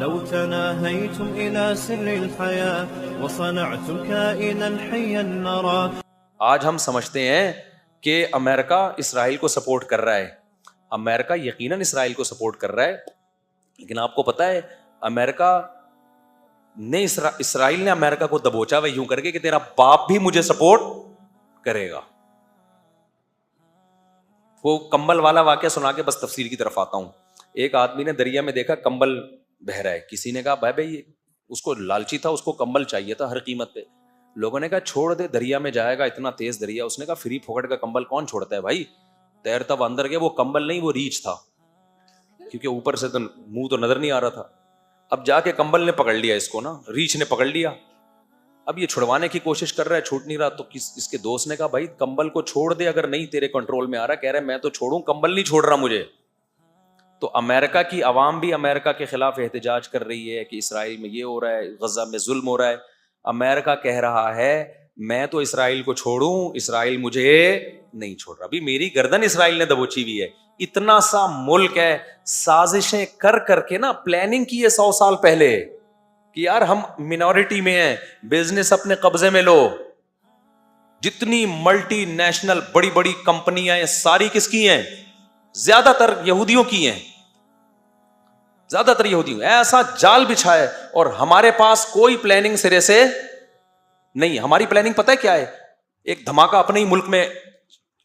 لو تناهيتم إلى سر الحياة وصنعتم كائنا حيا نرى. آج ہم سمجھتے ہیں کہ امریکہ اسرائیل کو سپورٹ کر رہا ہے. امریکہ یقیناً اسرائیل کو سپورٹ کر رہا ہے, لیکن آپ کو پتا ہے امریکہ نے اسرائیل نے امریکہ کو دبوچا ہوئے یوں کر کے کہ تیرا باپ بھی مجھے سپورٹ کرے گا. وہ کمبل والا واقعہ سنا کے بس تفسیر کی طرف آتا ہوں. ایک آدمی نے دریا میں دیکھا کمبل بہہ رہا ہے, کسی نے کہا بھائی اس کو لالچی تھا, اس کو کمبل چاہیے تھا ہر قیمت پہ. لوگوں نے کہا چھوڑ دے, دریا میں جائے گا, اتنا تیز دریا. اس نے کہا فری پھوکٹ کا کمبل کون چھوڑتا ہے بھائی, تیرتا وہ اندر گیا. وہ کمبل نہیں, وہ ریچھ تھا, کیونکہ اوپر سے تو منہ تو نظر نہیں آ رہا تھا. اب جا کے کمبل نے پکڑ لیا اس کو نا, ریچھ نے پکڑ لیا. اب یہ چھڑوانے کی کوشش کر رہا ہے, چھوٹ نہیں رہا. تو اس کے دوست نے کہا بھائی کمبل کو چھوڑ دے, اگر نہیں تیرے کنٹرول میں آ رہا. کہہ رہا ہے میں تو چھوڑوں, کمبل نہیں چھوڑ رہا مجھے. تو امریکہ کی عوام بھی امریکہ کے خلاف احتجاج کر رہی ہے کہ اسرائیل میں یہ ہو رہا ہے, غزہ میں ظلم ہو رہا ہے. امریکہ کہہ رہا ہے میں تو اسرائیل کو چھوڑوں, اسرائیل مجھے نہیں چھوڑ رہا. ابھی میری گردن اسرائیل نے دبوچی ہوئی ہے. اتنا سا ملک ہے, سازشیں کر کر کے نا پلاننگ کی ہے 100 سال پہلے کہ یار ہم منورٹی میں ہیں, بزنس اپنے قبضے میں لو. جتنی ملٹی نیشنل بڑی بڑی کمپنیاں ہیں ساری کس کی ہیں؟ زیادہ تر یہودیوں کی ہیں, زیادہ تر یہودیوں. ایسا جال بچھا ہے اور ہمارے پاس کوئی پلاننگ سرے سے نہیں. ہماری پلاننگ پتہ ہے کیا ہے؟ ایک دھماکہ اپنے ہی ملک میں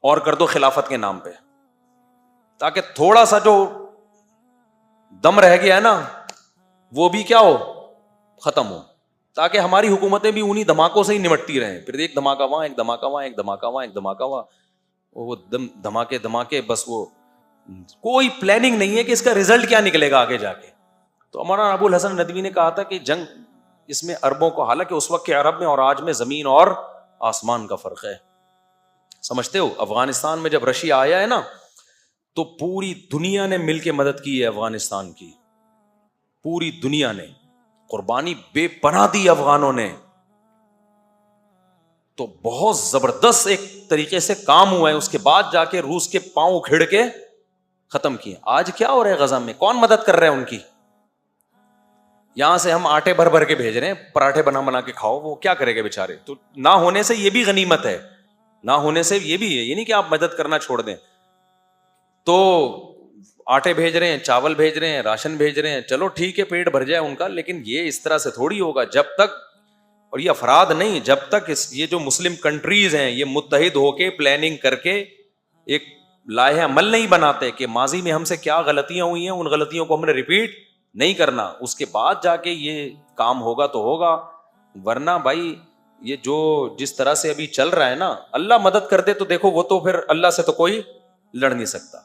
اور کر دو خلافت کے نام پہ, تاکہ تھوڑا سا جو دم رہ گیا ہے نا وہ بھی کیا ہو, ختم ہو, تاکہ ہماری حکومتیں بھی انہی دھماکوں سے ہی نمٹتی رہیں. پھر ایک دھماکہ وہاں, ایک دھماکہ وہاں, ایک دھماکہ وہاں, ایک دھماکہ وہاں, وہ دھماکے بس. وہ کوئی پلاننگ نہیں ہے کہ اس کا رزلٹ کیا نکلے گا آگے جا کے. تو ہمارا ابو الحسن ندوی نے کہا تھا کہ جنگ اس میں عربوں کو, حالانکہ اس وقت کے عرب میں اور آج میں زمین اور آسمان کا فرق ہے. سمجھتے ہو افغانستان میں جب رشیا آیا ہے نا تو پوری دنیا نے مل کے مدد کی ہے افغانستان کی. پوری دنیا نے قربانی بے پناہ دی افغانوں نے. تو بہت زبردست ایک طریقے سے کام ہوا ہے. اس کے بعد جا کے روس کے پاؤں کھڑ کے ختم کیے. آج کیا ہو رہا ہے غزہ میں, کون مدد کر رہا ہے ان کی؟ یہاں سے ہم آٹے بھر بھر کے بھیج رہے ہیں, پراٹھے بنا کے کھاؤ. وہ کیا کرے گا بےچارے؟ تو نہ ہونے سے یہ بھی غنیمت ہے, نہ ہونے سے یہ بھی ہے. یہ نہیں کہ آپ مدد کرنا چھوڑ دیں. تو آٹے بھیج رہے ہیں, چاول بھیج رہے ہیں, راشن بھیج رہے ہیں, چلو ٹھیک ہے پیٹ بھر جائے ان کا, لیکن یہ اس طرح سے تھوڑی ہوگا جب تک, اور یہ افراد نہیں, جب تک یہ جو مسلم کنٹریز ہیں یہ متحد ہو کے پلاننگ کر کے ایک لائحہ عمل نہیں بناتے کہ ماضی میں ہم سے کیا غلطیاں ہوئی ہیں, ان غلطیوں کو ہم نے ریپیٹ نہیں کرنا, اس کے بعد جا کے یہ کام ہوگا تو ہوگا. ورنہ بھائی یہ جو جس طرح سے ابھی چل رہا ہے نا, اللہ مدد کر دے تو دیکھو وہ تو پھر اللہ سے تو کوئی لڑ نہیں سکتا.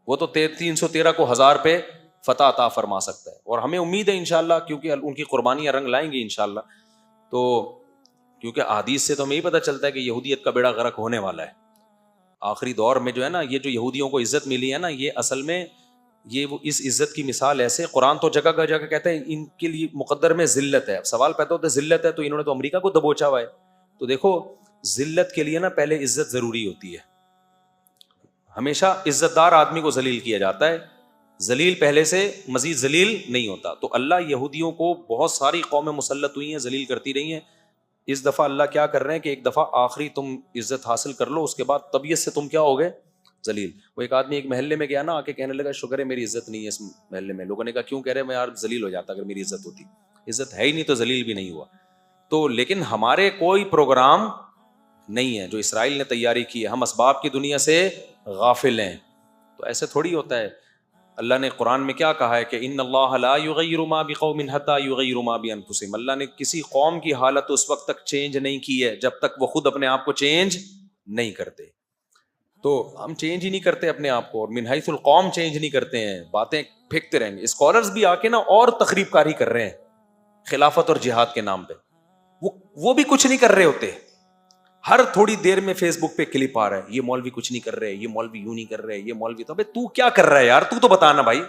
وہ تو 313 کو 1000 پہ فتح عطا فرما سکتا ہے. اور ہمیں امید ہے انشاءاللہ, کیونکہ ان کی قربانیاں رنگ لائیں گی انشاءاللہ. تو کیونکہ احادیث سے تو ہمیں یہ پتہ چلتا ہے کہ یہودیت کا بیڑا غرق ہونے والا ہے. آخری دور میں جو ہے نا, یہ جو یہودیوں کو عزت ملی ہے نا, یہ اصل میں یہ وہ اس عزت کی مثال ایسے, قرآن تو جگہ جگہ کہتا ہے ان کے لیے مقدر میں ذلت ہے. اب سوال پیدا ہوتا ہے ذلت ہے تو انہوں نے تو امریکہ کو دبوچا ہوا ہے. تو دیکھو ذلت کے لیے نا پہلے عزت ضروری ہوتی ہے. ہمیشہ عزت دار آدمی کو ذلیل کیا جاتا ہے, ذلیل پہلے سے مزید ذلیل نہیں ہوتا. تو اللہ یہودیوں کو بہت ساری قومیں مسلط ہوئی ہیں, ذلیل کرتی رہی ہیں. اس دفعہ اللہ کیا کر رہے ہیں کہ ایک دفعہ آخری تم عزت حاصل کر لو, اس کے بعد طبیعت سے تم کیا ہوگے, ذلیل. وہ ایک آدمی ایک محلے میں گیا نا, آ کے کہنے لگا شکر ہے میری عزت نہیں ہے اس محلے میں. لوگوں نے کہا کیوں؟ کہہ رہے میں یار ذلیل ہو جاتا اگر میری عزت ہوتی. عزت ہے ہی نہیں تو ذلیل بھی نہیں ہوا. تو لیکن ہمارے کوئی پروگرام نہیں ہے جو اسرائیل نے تیاری کی ہے, ہم اسباب کی دنیا سے غافل ہیں. تو ایسے تھوڑی ہوتا ہے. اللہ نے قرآن میں کیا کہا ہے کہ ان اللہ لا یغیر ما بقوم حتی یغیروا ما بانفسہم. اللہ نے کسی قوم کی حالت اس وقت تک چینج نہیں کی ہے جب تک وہ خود اپنے آپ کو چینج نہیں کرتے. تو ہم چینج ہی نہیں کرتے اپنے آپ کو, اور من حیث القوم چینج نہیں کرتے ہیں, باتیں پھینکتے رہیں گے. اسکالرز بھی آ کے نا اور تخریب کاری کر رہے ہیں خلافت اور جہاد کے نام پہ. وہ بھی کچھ نہیں کر رہے ہوتے. ہر تھوڑی دیر میں فیس بک پہ کلپ آ رہا ہے, یہ مولوی کچھ نہیں کر رہے, یہ مولوی یوں نہیں کر رہے, یہ مولوی تو. تو کیا کر رہا ہے یار, تو بتانا بھائی,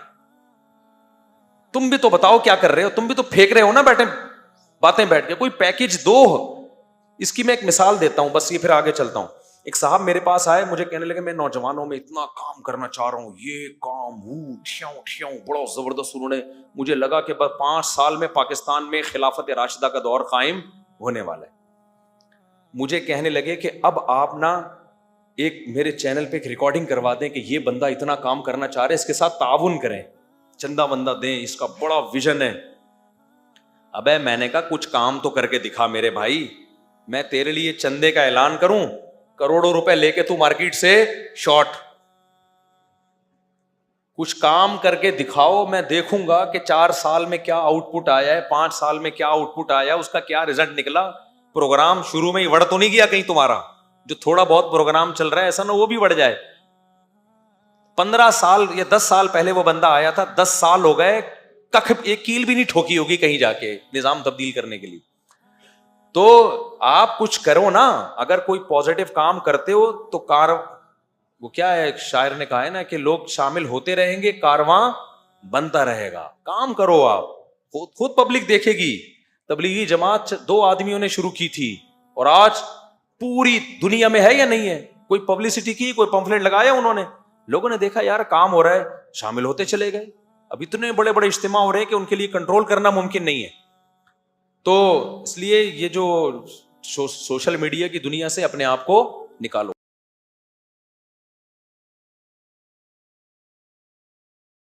تم بھی تو بتاؤ کیا کر رہے ہو. تم بھی تو پھینک رہے ہو نا بیٹھے باتیں بیٹھ کے. کوئی پیکج دو. اس کی میں ایک مثال دیتا ہوں بس, یہ پھر آگے چلتا ہوں. ایک صاحب میرے پاس آئے, مجھے کہنے لگے میں نوجوانوں میں اتنا کام کرنا چاہ رہا ہوں, یہ کام بڑا زبردست. انہوں نے, مجھے لگا کہ بس 5 سال میں پاکستان میں خلافت راشدہ کا دور قائم ہونے والا ہے. مجھے کہنے لگے کہ اب آپ نا ایک میرے چینل پہ ایک ریکارڈنگ کروا دیں کہ یہ بندہ اتنا کام کرنا چاہ رہے, اس کے ساتھ تعاون کریں, چندہ بندہ دیں, اس کا بڑا ویژن ہے. ابے میں نے کہا کچھ کام تو کر کے دکھا میرے بھائی, میں تیرے لیے چندے کا اعلان کروں, کروڑوں روپے لے کے تو مارکیٹ سے شارٹ, کچھ کام کر کے دکھاؤ, میں دیکھوں گا کہ 4 سال میں کیا آؤٹ پٹ آیا ہے, 5 سال میں کیا آؤٹ پٹ آیا, اس کا کیا رزلٹ نکلا. پروگرام شروع میں ہی بڑھ تو نہیں گیا کہیں تمہارا, جو تھوڑا بہت پروگرام چل رہا ہے ایسا نہ وہ بھی بڑھ جائے. 15 سال یا 10 سال پہلے وہ بندہ آیا تھا, 10 سال ہو گئے, کخ ایک کیل بھی نہیں ٹھوکی ہوگی کہیں جا کے نظام تبدیل کرنے کے لیے. تو آپ کچھ کرو نا, اگر کوئی پازیٹو کام کرتے ہو تو وہ کیا ہے, شاعر نے کہا ہے نا کہ لوگ شامل ہوتے رہیں گے, کارواں بنتا رہے گا. کام کرو آپ, خود پبلک دیکھے گی. تبلیغی جماعت 2 آدمیوں نے شروع کی تھی اور آج پوری دنیا میں ہے یا نہیں ہے. کوئی پبلسٹی کی, کوئی پمفلٹ لگایا انہوں نے, لوگوں نے دیکھا یار کام ہو رہا ہے, شامل ہوتے چلے گئے. اب اتنے بڑے بڑے اجتماع ہو رہے ہیں کہ ان کے لیے کنٹرول کرنا ممکن نہیں ہے. تو اس لیے یہ جو سوشل میڈیا کی دنیا سے اپنے آپ کو نکالو.